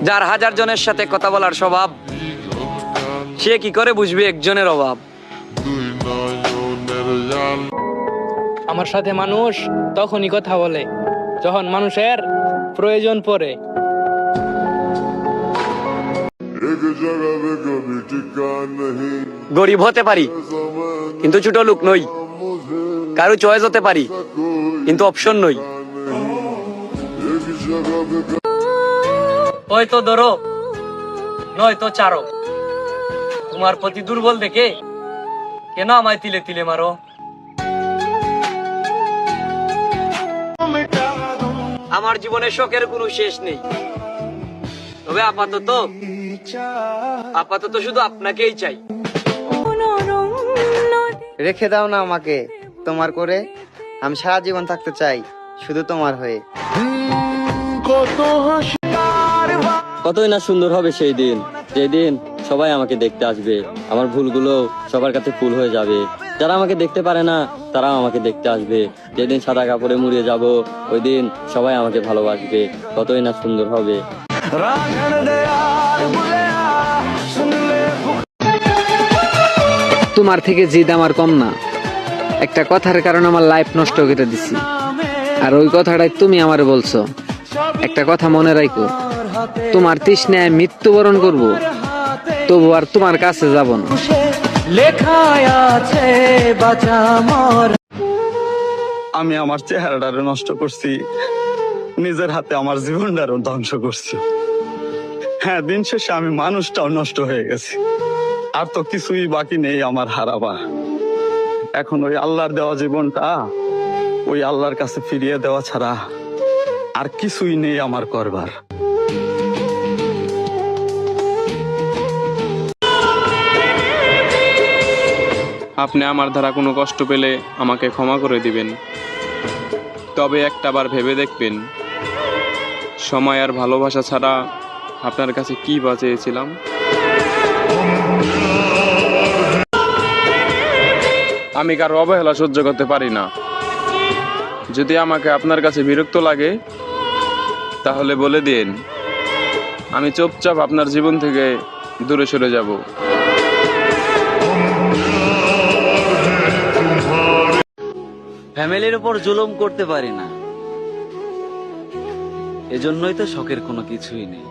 যার হাজার জনের সাথে কথা বলার স্বভাব, সে কি করে বুঝবে একজনের অভাব? আমার সাথে মানুষ তখনই কথা বলে যখন মানুষের প্রয়োজন পড়ে। গরিব হতে পারি কিন্তু ছোট লোক নই, কারো চয়েস হতে পারি কিন্তু অপশন নই। হয়তো ধরো নয়তো চারো, তোমার প্রতি দুর্বল দেখে কেন আমায় তিলে তিলে মারো? আমার জীবনে শখের কোনো শেষ নেই, তবে আপাতত শুধু আপনাকেই চাই। রেখে দাও না আমাকে তোমার করে, আমি সারা জীবন থাকতে চাই শুধু তোমার হয়ে। কতই না সুন্দর হবে সেই দিন, যেদিন সবাই আমাকে দেখতে আসবে, আমার ভুলগুলো সবার কাছে ফুল হয়ে যাবে। যারা আমাকে দেখতে পারে না তারাও আমাকে দেখতে আসবে। যেদিন সাদা কাপড়ে মুড়িয়ে যাব, ওই দিন সবাই আমাকে ভালোবাসবে। কতই না সুন্দর হবে। তোমার থেকে জিদ আমার কম না, একটা কথার কারণে আমার লাইফ নষ্ট করে দিছি, আর ওই কথাটাই তুমি আমারে বলছো। একটা কথা মনে রাখো, তোমার তৃষ্ণায় মৃত্যুবরণ করব, তবু আর তোমার কাছে যাব না। আমি আমার চেহারাটারে নষ্ট করছি, নিজের হাতে আমার জীবনটারও ধ্বংস করছি। হ্যাঁ, দিন শেষে আমি মানুষটাও নষ্ট হয়ে গেছি, আর তো কিছুই বাকি নেই আমার হারাবার। এখন ওই আল্লাহর দেওয়া জীবনটা ওই আল্লাহর কাছে ফিরিয়ে দেওয়া ছাড়া আর কিছুই নেই আমার করবার। আপনি আমার দ্বারা কোনো কষ্ট পেলে আমাকে ক্ষমা করে দিবেন, তবে একটাবার ভেবে দেখবেন, সময় আর ভালোবাসা ছাড়া আপনার কাছে কি বা চেয়েছিলাম। আমি কারো অবহেলা সহ্য করতে পারি না। যদি আমাকে আপনার কাছে বিরক্ত লাগে তাহলে বলে দিন, আমি চুপচাপ আপনার জীবন থেকে দূরে সরে যাব। ফ্যামিলির উপর জুলুম করতে পারি না, এজন্যই তো শখের কোনো কিছুই নেই।